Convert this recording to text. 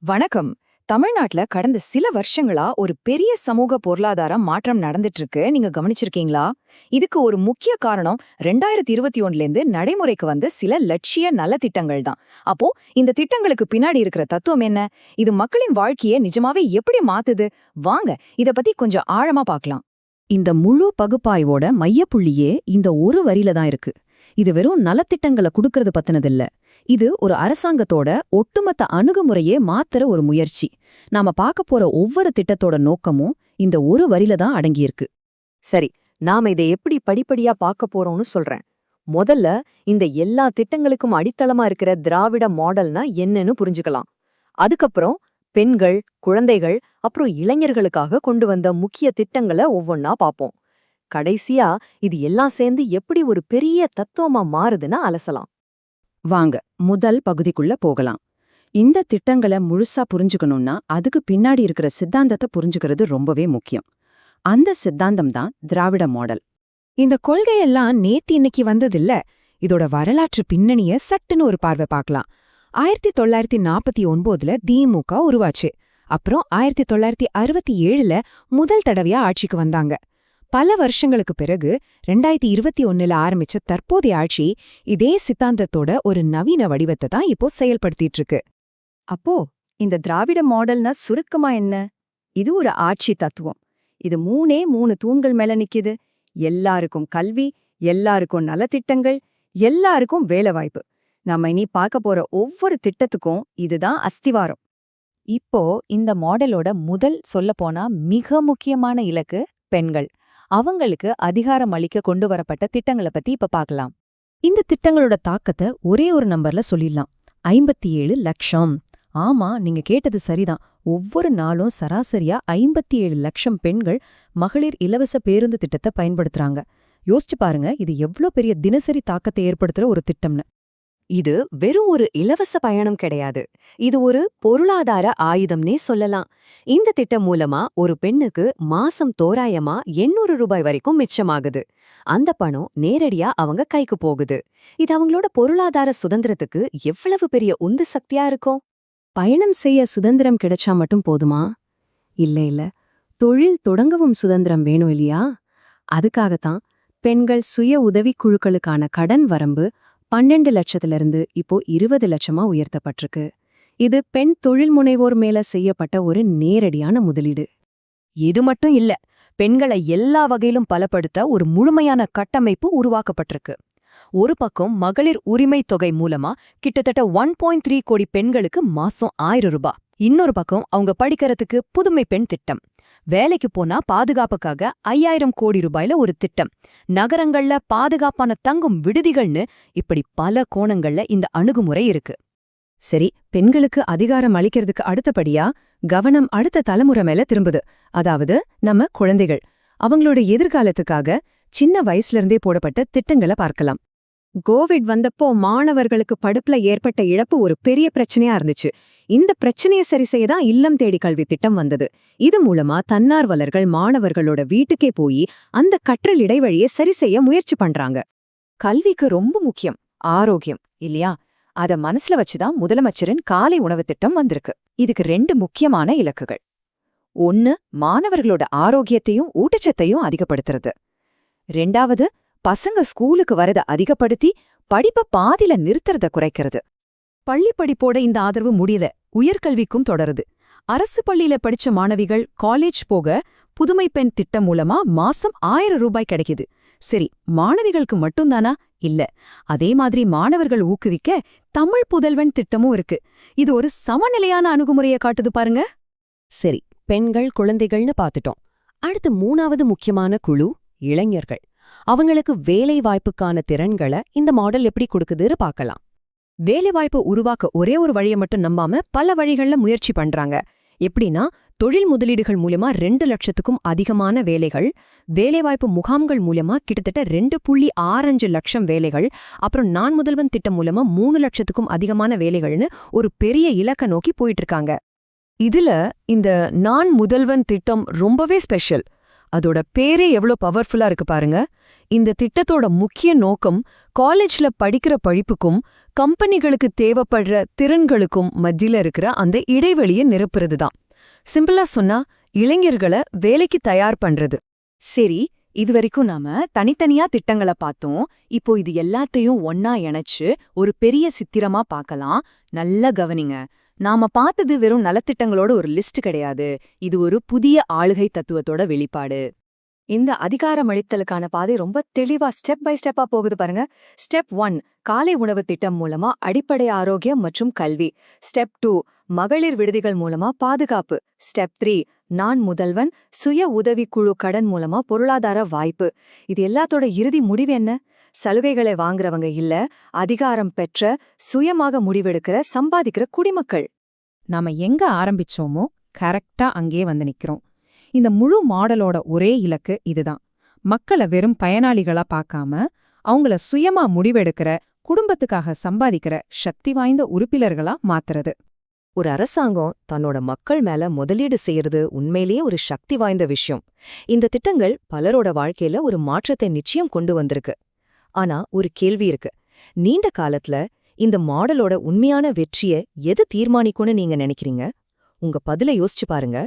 வணக்கம். தமிழ்நாட்டுல கடந்த சில வருஷங்களா ஒரு பெரிய சமூக பொருளாதார மாற்றம் நடந்துட்டு இருக்கு. நீங்க கவனிச்சிருக்கீங்களா? இதுக்கு ஒரு முக்கிய காரணம் 2021ல இருந்து நடைமுறைக்கு வந்த சில லட்சிய நலத்திட்டங்கள் தான். அப்போ இந்த திட்டங்களுக்கு பின்னாடி இருக்கிற தத்துவம் என்ன? இது மக்களின் வாழ்க்கையை நிஜமாவே எப்படி மாத்துது? வாங்க இத பத்தி கொஞ்சம் ஆழமா பார்க்கலாம். இந்த முழு பகுப்பாய்வோட மையப்புள்ளியே இந்த ஒரு வரியில தான் இருக்கு. இது வெறும் நலத்திட்டங்களை குடுக்கறது பத்தினதில்ல. இது ஒரு அரசாங்கத்தோட ஒட்டுமொத்த அணுகுமுறையே மாத்துற ஒரு முயற்சி. நாம பார்க்க போற ஒவ்வொரு திட்டத்தோட நோக்கமும் இந்த ஒரு வரியில தான் அடங்கியிருக்கு. சரி, நாம இதை எப்படி படிப்படியா பார்க்க போறோம்னு சொல்றேன். முதல்ல இந்த எல்லா திட்டங்களுக்கும் அடித்தளமா இருக்கிற திராவிட மாடல்னா என்னன்னு புரிஞ்சுக்கலாம். அதுக்கப்புறம் பெண்கள், குழந்தைகள் அப்புறம் இளைஞர்களுக்காக கொண்டு வந்த முக்கிய திட்டங்களை ஒவ்வொன்னா பார்ப்போம். கடைசியா இது எல்லாம் சேர்ந்து எப்படி ஒரு பெரிய தத்துவமா மாறுதுன்னு அலசலாம். வாங்க முதல் பகுதிக்குள்ள போகலாம். இந்த திட்டங்களை முழுசா புரிஞ்சுக்கணும்னா அதுக்கு பின்னாடி இருக்கிற சித்தாந்தத்தை புரிஞ்சுக்கிறது ரொம்பவே முக்கியம். அந்த சித்தாந்தம் தான் திராவிட மாடல். இந்த கொள்கையெல்லாம் நேத்து இன்னைக்கு வந்ததில்ல. இதோட வரலாற்று பின்னணிய சட்டுன்னு ஒரு பார்வை பார்க்கலாம். 1949ல திமுக உருவாச்சு. அப்புறம் 1967ல முதல் தடவையா ஆட்சிக்கு வந்தாங்க. பல வருஷங்களுக்கு பிறகு 2021ல ஆரம்பிச்ச தற்போதைய ஆட்சி இதே சித்தாந்தத்தோட ஒரு நவீன வடிவத்தை தான் இப்போ செயல்படுத்திட்டு இருக்கு. அப்போ இந்த திராவிட மாடல்னா சுருக்கமா என்ன? இது ஒரு ஆட்சி தத்துவம். இது மூணு தூண்கள் மேல நிக்குது. எல்லாருக்கும் கல்வி, எல்லாருக்கும் நலத்திட்டங்கள், எல்லாருக்கும் வேலைவாய்ப்பு. நாம இனி பார்க்க போற ஒவ்வொரு திட்டத்துக்கும் இதுதான் அஸ்திவாரம். இப்போ இந்த மாடலோட முதல் சொல்லப்போனா மிக முக்கியமான இலக்கு பெண்கள். அவங்களுக்கு அதிகாரம் அளிக்க கொண்டு வரப்பட்ட திட்டங்களை பத்தி இப்ப பார்க்கலாம். இந்த திட்டங்களோட தாக்கத்தை ஒரே ஒரு நம்பர்ல சொல்லிடலாம். 57 லட்சம். ஆமா, நீங்க கேட்டது சரிதான். ஒவ்வொரு நாளும் சராசரியா 57 லட்சம் பெண்கள் மகளிர் இலவச பேருந்து திட்டத்தை பயன்படுத்துறாங்க. யோசிச்சு பாருங்க, இது எவ்ளோ பெரிய தினசரி தாக்கத்தை ஏற்படுத்துற ஒரு திட்டம்னு. இது வெறும் ஒரு இலவச பயணம் கிடையாது. இது ஒரு பொருளாதார ஆயுதம்னே சொல்லலாம். இந்த திட்டம் மூலமா ஒரு பெண்ணுக்கு மாசம் தோராயமா 800 ரூபாய் வரைக்கும் மிச்சமாகுது. அந்த பணம் நேரடியா அவங்க கைக்கு போகுது. இது அவங்களோட பொருளாதார சுதந்திரத்துக்கு எவ்வளவு பெரிய உந்து சக்தியா இருக்கும். பயணம் செய்ய சுதந்திரம் கிடைச்சா மட்டும் போதுமா? இல்ல. தொழில் தொடங்கவும் சுதந்திரம் வேணும் இல்லையா? அதுக்காகத்தான் பெண்கள் சுய உதவிக் குழுக்களுக்கான கடன் வரம்பு 12 லட்சத்திலிருந்து இப்போ 20 லட்சமா உயர்த்தப்பட்டிருக்கு. இது பெண் தொழில் முனைவோர் மேல செய்யப்பட்ட ஒரு நேரடியான முதலீடு. இது மட்டும் இல்ல, பெண்களை எல்லா வகையிலும் பலப்படுத்த ஒரு முழுமையான கட்டமைப்பு உருவாக்கப்பட்டிருக்கு. ஒரு பக்கம் மகளிர் உரிமை தொகை மூலமா கிட்டத்தட்ட 1.3 கோடி பெண்களுக்கு மாசம் 1000 ரூபாய். இன்னொரு பக்கம் அவங்க படிக்கிறதுக்கு புதுமை பெண் திட்டம். வேலைக்கு போனா பாதுகாப்புக்காக 5000 கோடி ரூபாயில ஒரு திட்டம். நகரங்கள்ல பாதுகாப்பான தங்கும் விடுதிகள்னு இப்படி பல கோணங்கள்ல இந்த அணுகுமுறை இருக்கு. சரி, பெண்களுக்கு அதிகாரம் அளிக்கிறதுக்கு அடுத்தபடியா கவனம் அடுத்த தலைமுறை மேல திரும்புது. அதாவது நம்ம குழந்தைகள். அவங்களோட எதிர்காலத்துக்காக சின்ன வயசுல இருந்தே போடப்பட்ட திட்டங்களை பார்க்கலாம். கோவிட் வந்தப்போ மாணவர்களுக்கு படிப்புல ஏற்பட்ட இழப்பு ஒரு பெரிய பிரச்சனையா இருந்துச்சு. இந்த பிரச்சனையை சரி செய்ய தான் இல்லம் தேடி கல்வி திட்டம் வந்தது. இது மூலமா தன்னார்வலர்கள் மாணவர்களோட வீட்டுக்கே போய் அந்த கற்றல் இடைவெளியை சரி செய்ய முயற்சி பண்றாங்க. கல்விக்கு ரொம்ப முக்கியம் ஆரோக்கியம் இல்லையா? அத மனசுல வச்சுதான் முதலமைச்சரின் காலை உணவு திட்டம் வந்திருக்கு. இதுக்கு 2 முக்கியமான இலக்குகள். ஒன்னு, மாணவர்களோட ஆரோக்கியத்தையும் ஊட்டச்சத்தையும் அதிகப்படுத்துறது. 2வது, பசங்க ஸ்கூலுக்கு வரத அதிகப்படுத்தி படிப்ப பாதியில நிறுத்துறத குறைக்கிறது. பள்ளி படிப்போட இந்த ஆதரவு முடியல, உயர்கல்விக்கும் தொடருது. அரசு பள்ளியில படிச்ச மாணவிகள் காலேஜ் போக புதுமை பெண் திட்டம் மூலமா மாசம் 1000 ரூபாய் கிடைக்குது. சரி, மாணவிகளுக்கு மட்டும்தானா? இல்ல. அதே மாதிரி மாணவர்கள் ஊக்குவிக்க தமிழ் புதல்வன் திட்டமும் இருக்கு. இது ஒரு சமநிலையான அணுகுமுறையை காட்டுது பாருங்க. சரி, பெண்கள் குழந்தைகள்னு பார்த்துட்டோம். அடுத்து 3வது முக்கியமான குழு இளைஞர்கள். அவங்களுக்கு வேலை வாய்ப்புக்கான திறன்களை இந்த மாடல் எப்படி கொடுக்குதுன்னு பார்க்கலாம். வேலைவாய்ப்பு உருவாக்க ஒரே ஒரு வழியை மட்டும் நம்பாம பல வழிகள்ல முயற்சி பண்றாங்க. எப்படின்னா, தொழில் முதலீடுகள் மூலமா 2 லட்சத்துக்கும் அதிகமான வேலைகள், வேலைவாய்ப்பு முகாம்கள் மூலமா கிட்டத்தட்ட 2.65 லட்சம் வேலைகள், அப்புறம் நான் முதல்வன் திட்டம் மூலமா 3 லட்சத்துக்கும் அதிகமான வேலைகள்னு ஒரு பெரிய இலக்க நோக்கி போயிட்டு இருக்காங்க. இதுல இந்த நான் முதல்வன் திட்டம் ரொம்பவே ஸ்பெஷல். அதோட பேரே எவ்வளோ பவர்ஃபுல்லா இருக்கு பாருங்க. இந்த திட்டத்தோட முக்கிய நோக்கம் காலேஜ்ல படிக்கிற படிப்புக்கும் கம்பெனிகளுக்கு தேவைப்படுற திறன்களுக்கும் மத்தியில இருக்கிற அந்த இடைவெளியை நிரப்புறது தான். சிம்பிளா சொன்னா இளைஞர்களை வேலைக்கு தயார் பண்றது. சரி, இதுவரைக்கும் நாம தனித்தனியா திட்டங்கள பார்த்தோம். இப்போ இது எல்லாத்தையும் ஒன்னா இணைச்சு ஒரு பெரிய சித்திரமா பார்க்கலாம். நல்லா கவனிங்க. நாம பார்த்தது வெறும் நலத்திட்டங்களோட ஒரு லிஸ்ட் கிடையாது. இது ஒரு புதிய ஆளுகை தத்துவத்தோட வெளிப்பாடு. இந்த அதிகாரமளித்தலுக்கான பாதை ரொம்ப தெளிவா ஸ்டெப் பை ஸ்டெப்பா போகுது பாருங்க. ஸ்டெப் 1 காலை உணவு திட்டம் மூலமா அடிப்படை ஆரோக்கியம் மற்றும் கல்வி. ஸ்டெப் 2 மகளிர் விடுதிகள் மூலமா பாதுகாப்பு. ஸ்டெப் 3 நான் முதல்வன் சுய உதவிக்குழு கடன் மூலமா பொருளாதார வாய்ப்பு. இது எல்லாத்தோட இறுதி முடிவு என்ன? சலுகைகளை வாங்குறவங்க இல்ல, அதிகாரம் பெற்ற சுயமாக முடிவெடுக்கிற சம்பாதிக்கிற குடிமக்கள். நாம எங்க ஆரம்பிச்சோமோ கரெக்டா அங்கே வந்து நிக்கிறோம். இந்த முழு மாடலோட ஒரே இலக்கு இதுதான். மக்களை வெறும் பயனாளிகளா பார்க்காம அவங்கள சுயமா முடிவெடுக்கிற, குடும்பத்துக்காக சம்பாதிக்கிற சக்தி வாய்ந்த உறுப்பினர்களா மாத்துறது. ஒரு அரசாங்கம் தன்னோட மக்கள் மேல முதலீடு செய்யறது உண்மையிலேயே ஒரு சக்தி வாய்ந்த விஷயம். இந்த திட்டங்கள் பலரோட வாழ்க்கையில ஒரு மாற்றத்தை நிச்சயம் கொண்டு வந்திருக்கு. ஆனா ஒரு கேள்வி இருக்கு. நீண்ட காலத்துல இந்த மாடலோட உண்மையான வெற்றியை எது தீர்மானிக்கும்னு நீங்க நினைக்கிறீங்க? உங்க பதில யோசிச்சு பாருங்க.